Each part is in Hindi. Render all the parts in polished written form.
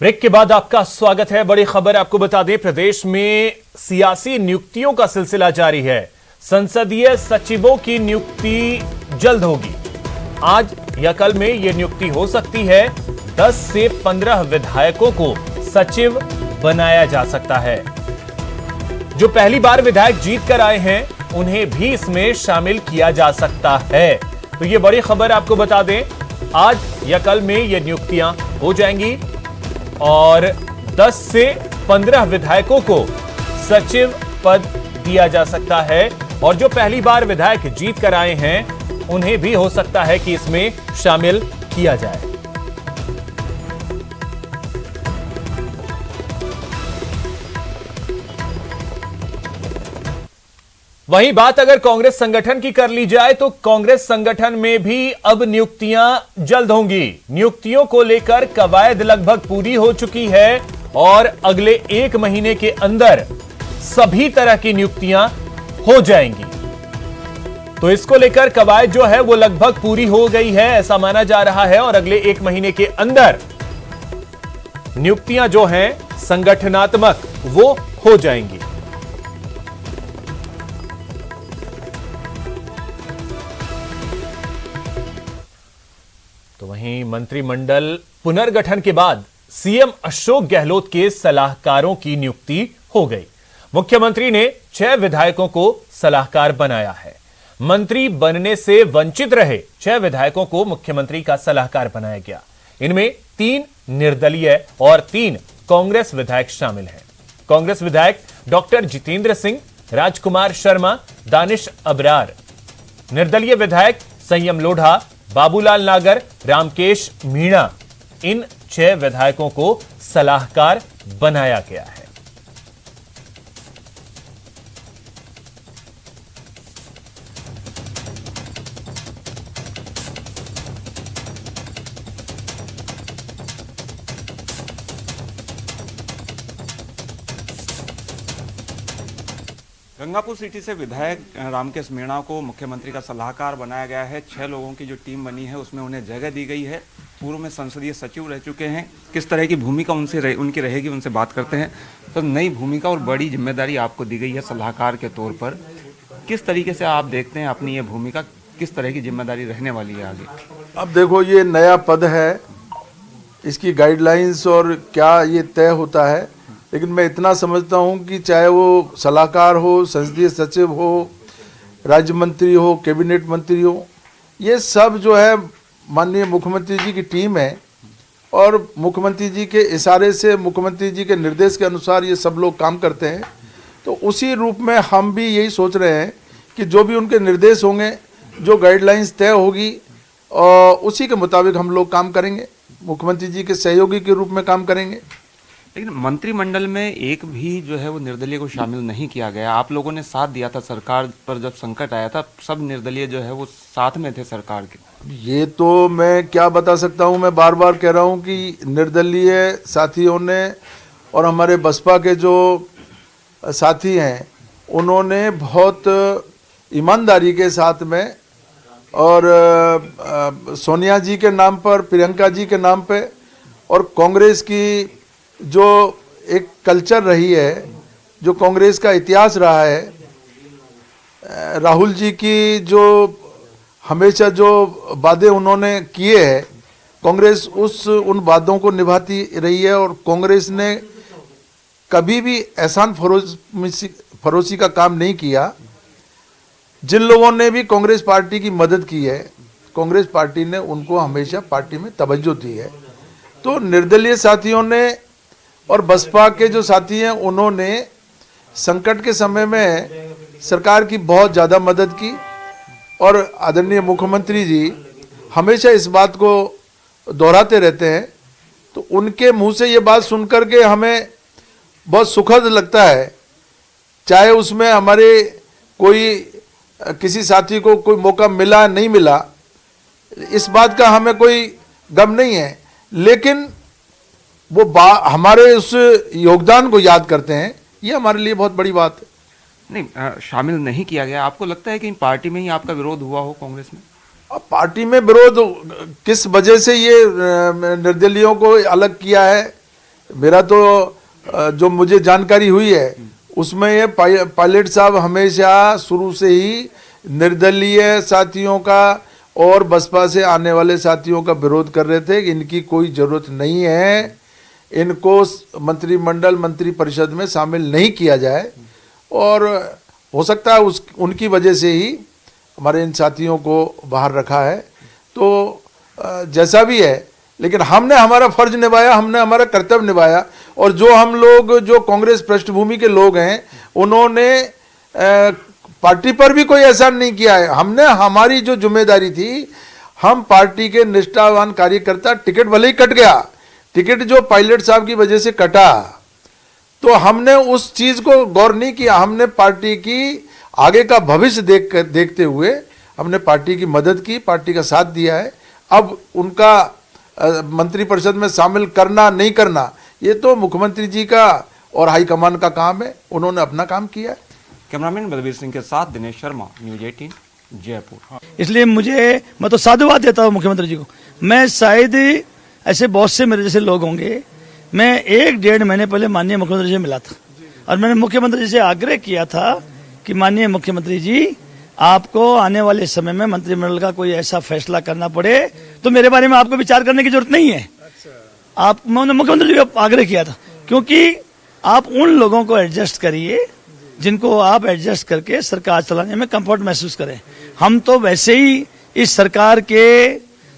ब्रेक के बाद आपका स्वागत है। बड़ी खबर आपको बता दें, प्रदेश में सियासी नियुक्तियों का सिलसिला जारी है। संसदीय सचिवों की नियुक्ति जल्द होगी। आज या कल में यह नियुक्ति हो सकती है। 10 से 15 विधायकों को सचिव बनाया जा सकता है। जो पहली बार विधायक जीत कर आए हैं उन्हें भी इसमें शामिल किया जा सकता है। तो यह बड़ी खबर आपको बता दें, आज या कल में यह नियुक्तियां हो जाएंगी और 10 से 15 विधायकों को सचिव पद दिया जा सकता है। और जो पहली बार विधायक जीत कर आए हैं उन्हें भी हो सकता है कि इसमें शामिल किया जाए। वहीं बात अगर कांग्रेस संगठन की कर ली जाए तो कांग्रेस संगठन में भी अब नियुक्तियां जल्द होंगी। नियुक्तियों को लेकर कवायद लगभग पूरी हो चुकी है और अगले 1 महीने के अंदर सभी तरह की नियुक्तियां हो जाएंगी। तो इसको लेकर कवायद जो है वो लगभग पूरी हो गई है, ऐसा माना जा रहा है। और अगले 1 महीने के अंदर नियुक्तियां जो हैं संगठनात्मक वो हो जाएंगी। तो वहीं मंत्रिमंडल पुनर्गठन के बाद सीएम अशोक गहलोत के सलाहकारों की नियुक्ति हो गई। मुख्यमंत्री ने 6 विधायकों को सलाहकार बनाया है। मंत्री बनने से वंचित रहे 6 विधायकों को मुख्यमंत्री का सलाहकार बनाया गया। इनमें 3 निर्दलीय और 3 कांग्रेस विधायक शामिल हैं। कांग्रेस विधायक डॉक्टर जितेंद्र सिंह, राजकुमार शर्मा, दानिश अबरार। निर्दलीय विधायक संयम लोढ़ा, बाबूलाल नागर, रामकेश मीणा। इन 6 विधायकों को सलाहकार बनाया गया है। गंगापुर सिटी से विधायक रामकेश मीणा को मुख्यमंत्री का सलाहकार बनाया गया है। 6 लोगों की जो टीम बनी है उसमें उन्हें जगह दी गई है। पूर्व में संसदीय सचिव रह चुके हैं। किस तरह की भूमिका उनकी रहेगी, उनसे बात करते हैं। तो नई भूमिका और बड़ी जिम्मेदारी आपको दी गई है सलाहकार के तौर पर। किस तरीके से आप देखते हैं अपनी ये भूमिका, किस तरह की जिम्मेदारी रहने वाली है आगे? अब देखो, ये नया पद है, इसकी गाइडलाइंस और क्या ये तय होता है। लेकिन मैं इतना समझता हूँ कि चाहे वो सलाहकार हो, संसदीय सचिव हो, राज्य मंत्री हो, कैबिनेट मंत्री हो, ये सब जो है माननीय मुख्यमंत्री जी की टीम है। और मुख्यमंत्री जी के इशारे से, मुख्यमंत्री जी के निर्देश के अनुसार ये सब लोग काम करते हैं। तो उसी रूप में हम भी यही सोच रहे हैं कि जो भी उनके निर्देश होंगे, जो गाइडलाइंस तय होगी, और उसी के मुताबिक हम लोग काम करेंगे। मुख्यमंत्री जी के सहयोगी के रूप में काम करेंगे। लेकिन मंत्रिमंडल में एक भी जो है वो निर्दलीय को शामिल नहीं किया गया। आप लोगों ने साथ दिया था सरकार पर, जब संकट आया था सब निर्दलीय जो है वो साथ में थे सरकार के। ये तो मैं क्या बता सकता हूँ। मैं बार बार कह रहा हूँ कि निर्दलीय साथियों ने और हमारे बसपा के जो साथी हैं उन्होंने बहुत ईमानदारी के साथ में, और सोनिया जी के नाम पर, प्रियंका जी के नाम पे, और कांग्रेस की जो एक कल्चर रही है, जो कांग्रेस का इतिहास रहा है, राहुल जी की जो हमेशा जो वादे उन्होंने किए हैं, कांग्रेस उन वादों को निभाती रही है। और कांग्रेस ने कभी भी एहसान फरोशी का काम नहीं किया। जिन लोगों ने भी कांग्रेस पार्टी की मदद की है, कांग्रेस पार्टी ने उनको हमेशा पार्टी में तवज्जो दी है। तो निर्दलीय साथियों ने और बसपा के जो साथी हैं उन्होंने संकट के समय में सरकार की बहुत ज़्यादा मदद की। और आदरणीय मुख्यमंत्री जी हमेशा इस बात को दोहराते रहते हैं। तो उनके मुंह से ये बात सुनकर के हमें बहुत सुखद लगता है। चाहे उसमें हमारे कोई किसी साथी को कोई मौका मिला नहीं मिला, इस बात का हमें कोई गम नहीं है, लेकिन वो हमारे उस योगदान को याद करते हैं। ये हमारे लिए बहुत बड़ी बात है। नहीं, शामिल नहीं किया गया। आपको लगता है कि पार्टी में ही आपका विरोध हुआ हो कांग्रेस में? अब पार्टी में विरोध किस वजह से ये निर्दलियों को अलग किया है, मेरा तो जो मुझे जानकारी हुई है उसमें ये पायलट साहब हमेशा शुरू से ही निर्दलीय साथियों का और बसपा से आने वाले साथियों का विरोध कर रहे थे कि इनकी कोई जरूरत नहीं है, इनको मंत्रिमंडल मंत्रिपरिषद में शामिल नहीं किया जाए। और हो सकता है उनकी वजह से ही हमारे इन साथियों को बाहर रखा है। तो जैसा भी है, लेकिन हमने हमारा फर्ज निभाया, हमने हमारा कर्तव्य निभाया। और जो हम लोग जो कांग्रेस पृष्ठभूमि के लोग हैं उन्होंने पार्टी पर भी कोई एहसान नहीं किया है। हमने हमारी जो जिम्मेदारी थी, हम पार्टी के निष्ठावान कार्यकर्ता, टिकट भले ही कट गया, टिकट जो पायलट साहब की वजह से कटा, तो हमने उस चीज को गौर नहीं किया। हमने पार्टी की आगे का भविष्य देखते हुए हमने पार्टी की मदद की, पार्टी का साथ दिया है। अब उनका मंत्रिपरिषद में शामिल करना नहीं करना ये तो मुख्यमंत्री जी का और हाईकमान का काम है, उन्होंने अपना काम किया है। कैमरामैन बलबीर सिंह के साथ दिनेश शर्मा, न्यूज 18 जयपुर। इसलिए मैं तो साधुवाद देता हूँ मुख्यमंत्री जी को। मैं शायद ऐसे बहुत से मेरे जैसे लोग होंगे, मैं 1-1.5 महीने पहले माननीय मुख्यमंत्री जी से मिला था और मैंने मुख्यमंत्री जी से आग्रह किया था कि माननीय मुख्यमंत्री जी, आपको आने वाले समय में मंत्रिमंडल का कोई ऐसा फैसला करना पड़े तो मेरे बारे में आपको विचार करने की जरूरत नहीं है। मैंने मुख्यमंत्री जी को आग्रह किया था, क्योंकि आप उन लोगों को एडजस्ट करिए जिनको आप एडजस्ट करके सरकार चलाने में कंफर्ट महसूस करें। हम तो वैसे ही इस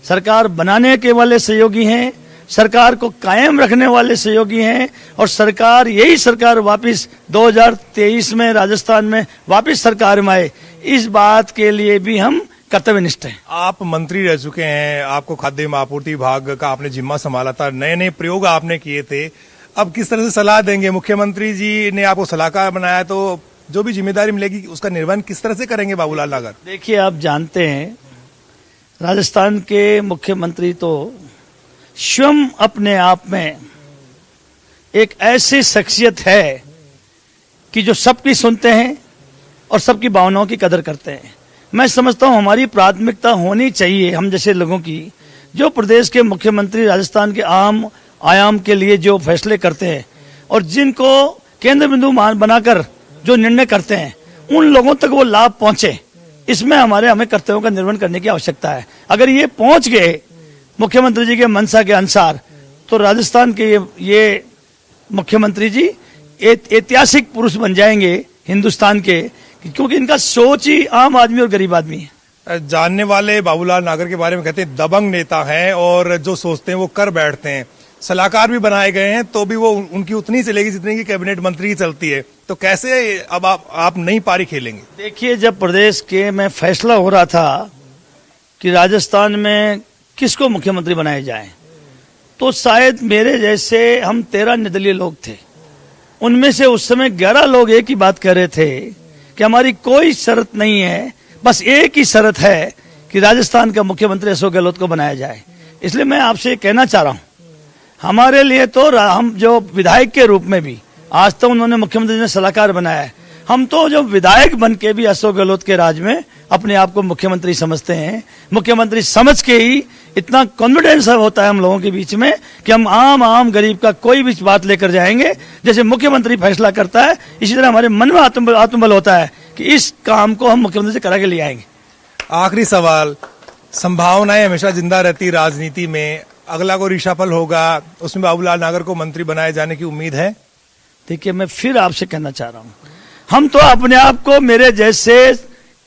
सरकार बनाने के वाले सहयोगी हैं, सरकार को कायम रखने वाले सहयोगी हैं, और यही सरकार वापस 2023 में राजस्थान में वापस सरकार में आए, इस बात के लिए भी हम कर्तव्यनिष्ठ हैं। आप मंत्री रह चुके हैं, आपको खाद्य आपूर्ति विभाग का आपने जिम्मा संभाला था, नए नए प्रयोग आपने किए थे। अब किस तरह से सलाह देंगे? मुख्यमंत्री जी ने आपको सलाहकार बनाया, तो जो भी जिम्मेदारी मिलेगी उसका निर्वहन किस तरह से करेंगे बाबूलाल नागर? देखिए, आप जानते हैं राजस्थान के मुख्यमंत्री तो स्वयं अपने आप में एक ऐसी शख्सियत है कि जो सबकी सुनते हैं और सबकी भावनाओं की कदर करते हैं। मैं समझता हूं हमारी प्राथमिकता होनी चाहिए हम जैसे लोगों की, जो प्रदेश के मुख्यमंत्री राजस्थान के आम आयाम के लिए जो फैसले करते हैं और जिनको केंद्र बिंदु बनाकर जो निर्णय करते हैं, उन लोगों तक वो लाभ पहुंचे, इसमें हमें कर्तव्यों का निर्वहन करने की आवश्यकता है। अगर ये पहुंच गए मुख्यमंत्री जी के मंशा के अनुसार, तो राजस्थान के ये मुख्यमंत्री जी ऐतिहासिक पुरुष बन जाएंगे हिंदुस्तान के, क्योंकि इनका सोच ही आम आदमी और गरीब आदमी है। जानने वाले बाबूलाल नागर के बारे में कहते हैं दबंग नेता हैं और जो सोचते हैं वो कर बैठते हैं। सलाहकार भी बनाए गए हैं तो भी वो उनकी उतनी चलेगी जितनी की कैबिनेट मंत्री की चलती है। तो कैसे अब आप नई पारी खेलेंगे? देखिए, जब प्रदेश के में फैसला हो रहा था कि राजस्थान में किसको मुख्यमंत्री बनाया जाए, तो शायद मेरे जैसे हम 13 निर्दलीय लोग थे, उनमें से उस समय 11 लोग एक ही बात कह रहे थे कि हमारी कोई शर्त नहीं है, बस एक ही शर्त है कि राजस्थान का मुख्यमंत्री अशोक गहलोत को बनाया जाए। इसलिए मैं आपसे कहना चाह रहा हूं, हमारे लिए तो हम जो विधायक के रूप में भी आज तक उन्होंने मुख्यमंत्री ने सलाहकार बनाया है, हम तो जो विधायक बन के भी अशोक गहलोत के राज में अपने आप को मुख्यमंत्री समझते हैं। मुख्यमंत्री समझ के ही इतना कॉन्फिडेंस होता है हम लोगों के बीच में कि हम आम गरीब का कोई भी बात लेकर जाएंगे। जैसे मुख्यमंत्री फैसला करता है, इसी तरह हमारे मन में आत्मबल होता है कि इस काम को हम मुख्यमंत्री से करा के ले आएंगे। आखिरी सवाल, संभावनाएं हमेशा जिंदा रहती राजनीति में, अगला को रिशफल होगा, उसमें बाबूलाल नागर को मंत्री बनाए जाने की उम्मीद है? देखिए, मैं फिर आपसे कहना चाह रहा हूं, हम तो अपने आप को, मेरे जैसे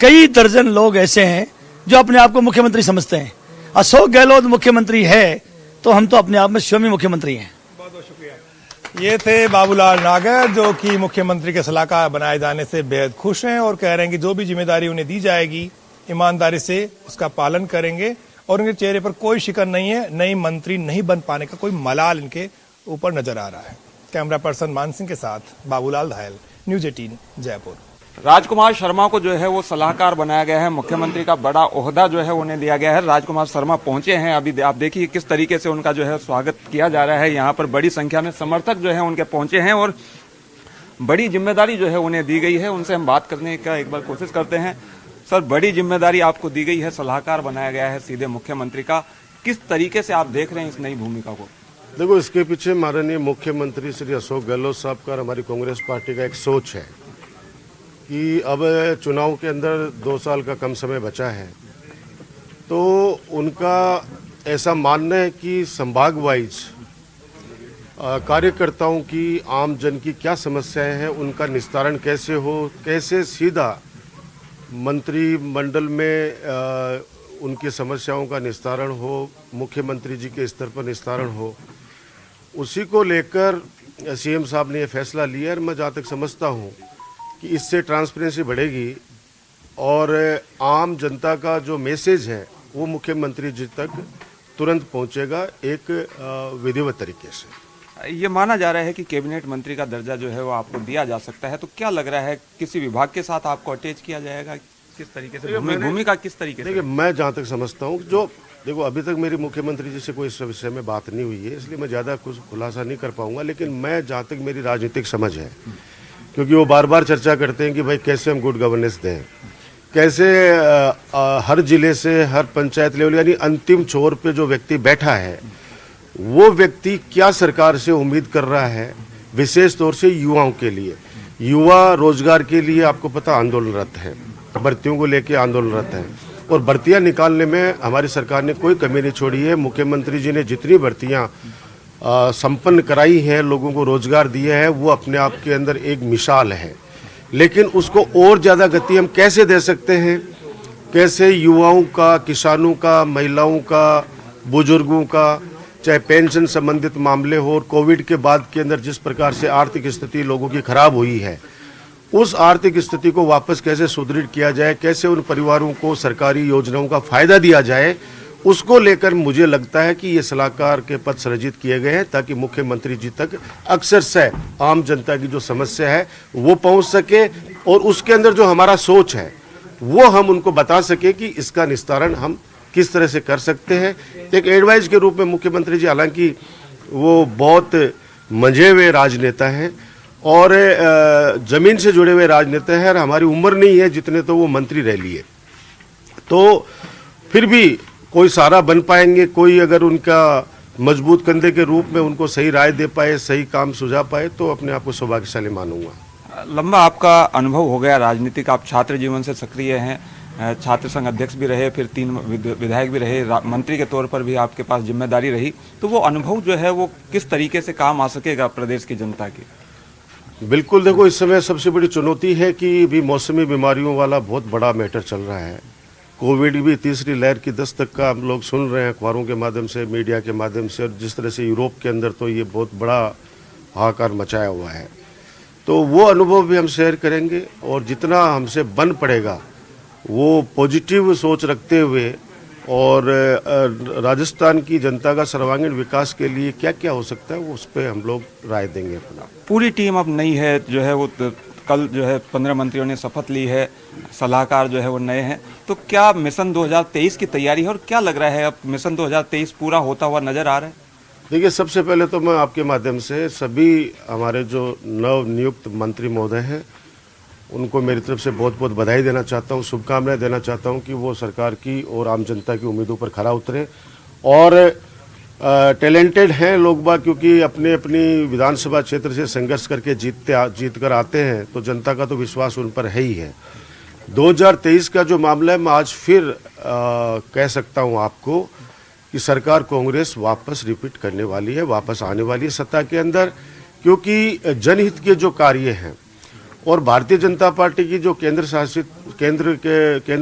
कई दर्जन लोग ऐसे हैं जो अपने आप को मुख्यमंत्री समझते हैं। अशोक गहलोत मुख्यमंत्री है तो हम तो अपने आप में स्वयं ही मुख्यमंत्री हैं। बहुत बहुत शुक्रिया। ये थे बाबूलाल नागर, जो कि मुख्यमंत्री के सलाहकार बनाए जाने से बेहद खुश हैं और कह रहे हैं कि जो भी जिम्मेदारी उन्हें दी जाएगी ईमानदारी से उसका पालन करेंगे और उनके चेहरे पर कोई शिकन नहीं है। नई मंत्री नहीं बन पाने का कोई मलाल इनके ऊपर नजर आ रहा है। कैमरा पर्सन मान सिंह के साथ बाबूलाल धायल, न्यूज 18 जयपुर। राजकुमार शर्मा को जो है वो सलाहकार बनाया गया है, मुख्यमंत्री का बड़ा ओहदा जो है उन्हें दिया गया है। राजकुमार शर्मा पहुंचे हैं, अभी आप देखिए किस तरीके से उनका जो है स्वागत किया जा रहा है। यहाँ पर बड़ी संख्या में समर्थक जो है उनके पहुंचे हैं और बड़ी जिम्मेदारी जो है उन्हें दी गई है। उनसे हम बात करने का एक बार कोशिश करते हैं। सर, बड़ी जिम्मेदारी आपको दी गई है, सलाहकार बनाया गया है सीधे मुख्यमंत्री का, किस तरीके से आप देख रहे हैं इस नई भूमिका को? देखो, इसके पीछे माननीय मुख्यमंत्री श्री अशोक गहलोत साहब का और हमारी कांग्रेस पार्टी का एक सोच है कि अब चुनाव के अंदर 2 साल का कम समय बचा है, तो उनका ऐसा मानना है कि संभाग वाइज कार्यकर्ताओं की, आम जन की क्या समस्याएं हैं, उनका निस्तारण कैसे हो, कैसे सीधा मंत्रिमंडल में उनकी समस्याओं का निस्तारण हो, मुख्यमंत्री जी के स्तर पर निस्तारण हो, उसी को लेकर सीएम साहब ने ये फैसला लिया। और मैं जहाँ तक समझता हूँ कि इससे ट्रांसपेरेंसी बढ़ेगी और आम जनता का जो मैसेज है वो मुख्यमंत्री जी तक तुरंत पहुँचेगा एक विधिवत तरीके से। ये माना जा रहा है कि कैबिनेट मंत्री का दर्जा जो है वो आपको दिया जा सकता है, तो क्या लग रहा है किसी विभाग के साथ आपको अटैच किया जाएगा, किस तरीके से भूमिका किस तरीके से? देखिए, मैं जहाँ तक समझता हूँ, जो देखो अभी तक मेरी मुख्यमंत्री जी से कोई इस विषय में बात नहीं हुई है, इसलिए मैं ज़्यादा कुछ खुलासा नहीं कर पाऊंगा। लेकिन मैं जहाँ तक मेरी राजनीतिक समझ है, क्योंकि वो बार बार चर्चा करते हैं कि भाई कैसे हम गुड गवर्नेंस दें, कैसे हर जिले से हर पंचायत लेवल यानी अंतिम छोर पे जो व्यक्ति बैठा है वो व्यक्ति क्या सरकार से उम्मीद कर रहा है, विशेष तौर से युवाओं के लिए। युवा रोजगार के लिए आपको पता आंदोलनरत है, भर्तियों को लेके आंदोलनरत है और भर्तियां निकालने में हमारी सरकार ने कोई कमी नहीं छोड़ी है। मुख्यमंत्री जी ने जितनी भर्तियां संपन्न कराई हैं, लोगों को रोजगार दिया है, वो अपने आप के अंदर एक मिसाल है। लेकिन उसको और ज़्यादा गति हम कैसे दे सकते हैं, कैसे युवाओं का, किसानों का, महिलाओं का, बुजुर्गों का, चाहे पेंशन संबंधित मामले हो, और कोविड के बाद के अंदर जिस प्रकार से आर्थिक स्थिति लोगों की खराब हुई है, उस आर्थिक स्थिति को वापस कैसे सुदृढ़ किया जाए, कैसे उन परिवारों को सरकारी योजनाओं का फायदा दिया जाए, उसको लेकर मुझे लगता है कि ये सलाहकार के पद सृजित किए गए हैं ताकि मुख्यमंत्री जी तक अक्सर से आम जनता की जो समस्या है वो पहुंच सके और उसके अंदर जो हमारा सोच है वो हम उनको बता सके कि इसका निस्तारण हम किस तरह से कर सकते हैं। एक एडवाइस के रूप में मुख्यमंत्री जी, हालांकि वो बहुत मंझे हुए राजनेता हैं और जमीन से जुड़े हुए राजनेता हैं, और हमारी उम्र नहीं है जितने तो वो मंत्री रह लिए, तो फिर भी कोई सहारा बन पाएंगे, कोई अगर उनका मजबूत कंधे के रूप में उनको सही राय दे पाए, सही काम सुझा पाए, तो अपने आप को सौभाग्यशाली मानूंगा। लंबा आपका अनुभव हो गया राजनीतिक, आप छात्र जीवन से सक्रिय हैं, छात्र संघ अध्यक्ष भी रहे, फिर 3 विधायक भी रहे, मंत्री के तौर पर भी आपके पास जिम्मेदारी रही, तो वो अनुभव जो है वो किस तरीके से काम आ सकेगा प्रदेश की जनता की? बिल्कुल, देखो इस समय सबसे बड़ी चुनौती है कि भी मौसमी बीमारियों वाला बहुत बड़ा मैटर चल रहा है। कोविड भी तीसरी लहर की दस्तक का हम लोग सुन रहे हैं अखबारों के माध्यम से, मीडिया के माध्यम से, और जिस तरह से यूरोप के अंदर तो ये बहुत बड़ा हाहाकार मचाया हुआ है, तो वो अनुभव भी हम शेयर करेंगे और जितना हमसे बन पड़ेगा वो पॉजिटिव सोच रखते हुए और राजस्थान की जनता का सर्वांगीण विकास के लिए क्या क्या हो सकता है वो उस पर हम लोग राय देंगे अपना। पूरी टीम अब नई है, जो है वो कल जो है 15 मंत्रियों ने शपथ ली है, सलाहकार जो है वो नए हैं, तो क्या मिशन 2023 की तैयारी है और क्या लग रहा है अब मिशन 2023 पूरा होता हुआ नजर आ रहा है? देखिए, सबसे पहले तो मैं आपके माध्यम से सभी हमारे जो नव नियुक्त मंत्री महोदय हैं उनको मेरी तरफ से बहुत बहुत बधाई देना चाहता हूँ, शुभकामनाएं देना चाहता हूँ कि वो सरकार की और आम जनता की उम्मीदों पर खरा उतरे और टैलेंटेड हैं लोग बाग, क्योंकि अपने अपनी विधानसभा क्षेत्र से संघर्ष करके जीत कर आते हैं, तो जनता का तो विश्वास उन पर है ही है। 2023 का जो मामला है, मैं आज फिर कह सकता हूं आपको कि सरकार कांग्रेस वापस रिपीट करने वाली है, वापस आने वाली है सत्ता के अंदर, क्योंकि जनहित के जो कार्य हैं और भारतीय जनता पार्टी की जो केंद्र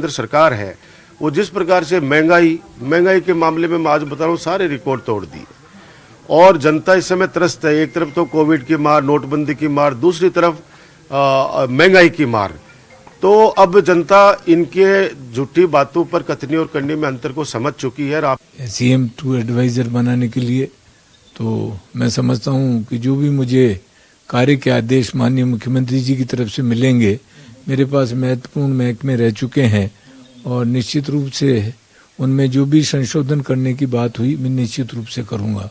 सरकार है वो जिस प्रकार से महंगाई के मामले में मैं आज बता रहा हूँ सारे रिकॉर्ड तोड़ दिए और जनता इस समय त्रस्त है। एक तरफ तो कोविड की मार, नोटबंदी की मार, दूसरी तरफ महंगाई की मार, तो अब जनता इनके झूठी बातों पर कथनी और करने में अंतर को समझ चुकी है। सीएम 2 एडवाइजर बनाने के लिए तो मैं समझता हूँ कि जो भी मुझे कार्य के आदेश माननीय मुख्यमंत्री जी की तरफ से मिलेंगे, मेरे पास महत्वपूर्ण महकमे रह चुके हैं और निश्चित रूप से उनमें जो भी संशोधन करने की बात हुई मैं निश्चित रूप से करूंगा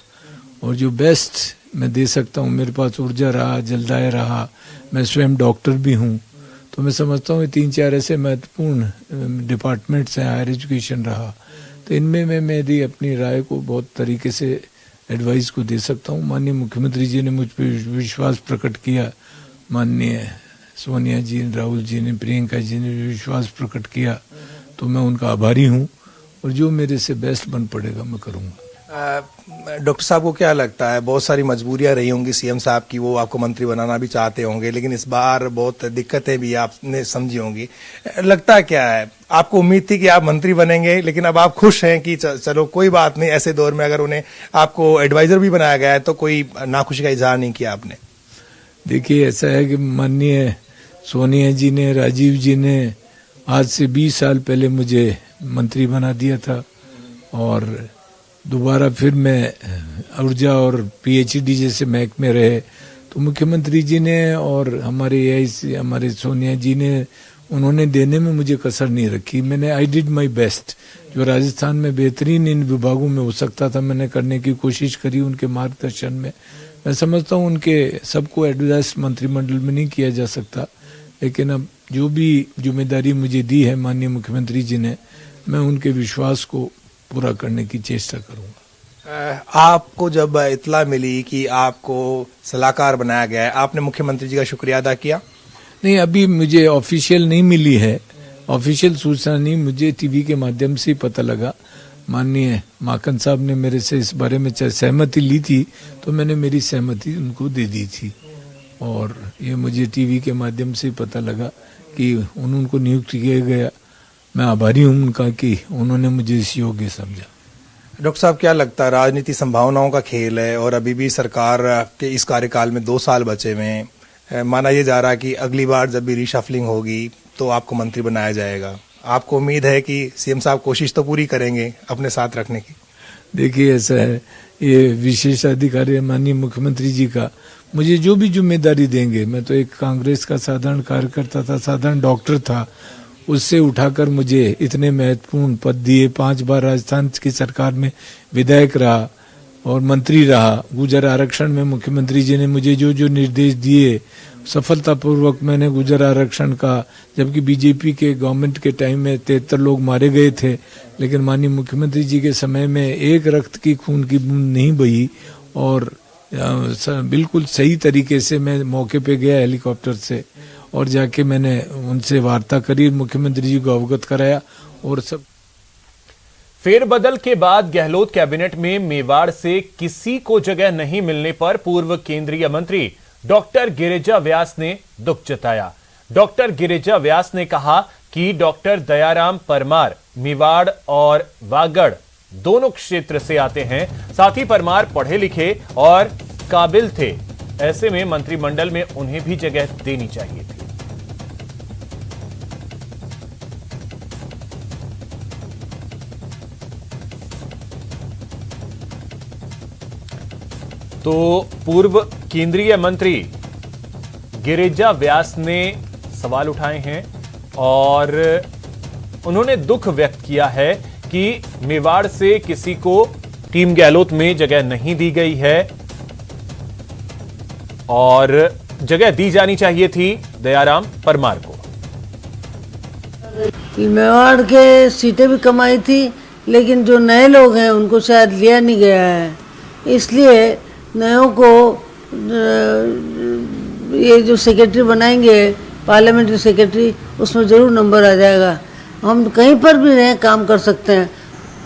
और जो बेस्ट मैं दे सकता हूं, मेरे पास ऊर्जा रहा, जलदाय रहा, मैं स्वयं डॉक्टर भी हूं, तो मैं समझता हूं 3-4 ऐसे महत्वपूर्ण डिपार्टमेंट्स हैं, हायर एजुकेशन रहा, तो इनमें मैं मेरी अपनी राय को बहुत तरीके से एडवाइस को दे सकता हूँ। माननीय मुख्यमंत्री जी ने मुझ पर विश्वास प्रकट किया, माननीय सोनिया जी, राहुल जी ने, प्रियंका जी ने विश्वास प्रकट किया, तो मैं उनका आभारी हूँ और जो मेरे से बेस्ट बन पड़ेगा मैं करूँगा। डॉक्टर साहब को क्या लगता है, बहुत सारी मजबूरियां रही होंगी सीएम साहब की, वो आपको मंत्री बनाना भी चाहते होंगे, लेकिन इस बार बहुत दिक्कतें भी आपने समझी होंगी। लगता क्या है, आपको उम्मीद थी कि आप मंत्री बनेंगे, लेकिन अब आप खुश हैं कि चलो कोई बात नहीं, ऐसे दौर में अगर उन्हें आपको एडवाइजर भी बनाया गया है तो कोई नाखुशी का इजहार नहीं किया आपने? देखिए, ऐसा है कि माननीय सोनिया जी ने, राजीव जी ने आज से 20 साल पहले मुझे मंत्री बना दिया था और दोबारा फिर मैं ऊर्जा और पीएचडी जैसे महकमे रहे, तो मुख्यमंत्री जी ने और हमारे एआईसी, हमारे सोनिया जी ने, उन्होंने देने में मुझे कसर नहीं रखी। मैंने आई डिड माई बेस्ट, जो राजस्थान में बेहतरीन इन विभागों में हो सकता था मैंने करने की कोशिश करी उनके मार्गदर्शन में। मैं समझता हूँ उनके सबको एडजस्ट मंत्रिमंडल में नहीं किया जा सकता, लेकिन अब जो भी जिम्मेदारी मुझे दी है माननीय मुख्यमंत्री जी ने, मैं उनके विश्वास को पूरा करने की चेष्टा करूंगा। आपको जब इत्ला मिली कि आपको सलाहकार बनाया गया है, आपने मुख्यमंत्री जी का शुक्रिया अदा किया? नहीं, अभी मुझे ऑफिशियल नहीं मिली है, ऑफिशियल सूचना नहीं, मुझे टीवी के माध्यम से ही पता लगा। माननीय माकन साहब ने मेरे से इस बारे में सहमति ली थी, तो मैंने मेरी सहमति उनको दे दी थी और ये मुझे टीवी के माध्यम से पता लगा कि उनको नियुक्त किया गया। मैं आभारी हूँ उनका कि उन्होंने मुझे इस योग्य समझा। डॉक्टर साहब, क्या लगता है, राजनीति संभावनाओं का खेल है और अभी भी सरकार के इस कार्यकाल में 2 साल बचे हुए हैं। माना यह जा रहा है कि अगली बार जब भी रिशफलिंग होगी तो आपको मंत्री बनाया जाएगा। आपको उम्मीद है कि सीएम साहब कोशिश तो पूरी करेंगे अपने साथ रखने की? देखिए, ऐसा है, ये विशेष अधिकारी माननीय मुख्यमंत्री जी का, मुझे जो भी जिम्मेदारी देंगे, मैं तो एक कांग्रेस का साधारण कार्यकर्ता था, साधारण डॉक्टर था, उससे उठाकर मुझे इतने महत्वपूर्ण पद दिए। 5 बार राजस्थान की सरकार में विधायक रहा और मंत्री रहा। गुर्जर आरक्षण में मुख्यमंत्री जी ने मुझे जो जो निर्देश दिए, सफलतापूर्वक मैंने गुर्जर आरक्षण का, जबकि बीजेपी के गवर्नमेंट के टाइम में 73 लोग मारे गए थे, लेकिन माननीय मुख्यमंत्री जी के समय में एक रक्त की खून की बूंद नहीं बही और बिल्कुल सही तरीके से मैं मौके पे गया हेलीकॉप्टर से और जाके मैंने उनसे वार्ता करी, मुख्यमंत्री जी को अवगत कराया और सब। फेरबदल के बाद गहलोत कैबिनेट में मेवाड़ से किसी को जगह नहीं मिलने पर पूर्व केंद्रीय मंत्री डॉक्टर गिरिजा व्यास ने दुख जताया। डॉक्टर गिरिजा व्यास ने कहा कि डॉक्टर दयाराम परमार मेवाड़ और वागड़ दोनों क्षेत्र से आते हैं, साथ ही परमार पढ़े लिखे और काबिल थे, ऐसे में मंत्रिमंडल में उन्हें भी जगह देनी चाहिए थी। तो पूर्व केंद्रीय मंत्री गिरिजा व्यास ने सवाल उठाए हैं और उन्होंने दुख व्यक्त किया है कि मेवाड़ से किसी को टीम गहलोत में जगह नहीं दी गई है और जगह दी जानी चाहिए थी दयाराम परमार को। मेवाड़ के सीटें भी कम आई थी, लेकिन जो नए लोग हैं उनको शायद लिया नहीं गया है, इसलिए नयों को ये जो सेक्रेटरी बनाएंगे, पार्लियामेंट्री सेक्रेटरी, उसमें जरूर नंबर आ जाएगा। हम कहीं पर भी रहें काम कर सकते हैं।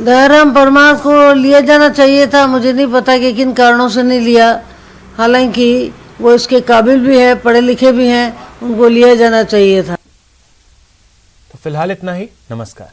दयाराम परमार को लिया जाना चाहिए था, मुझे नहीं पता कि किन कारणों से नहीं लिया, हालांकि वो इसके काबिल भी है, पढ़े लिखे भी हैं, उनको लिया जाना चाहिए था। तो फिलहाल इतना ही, नमस्कार।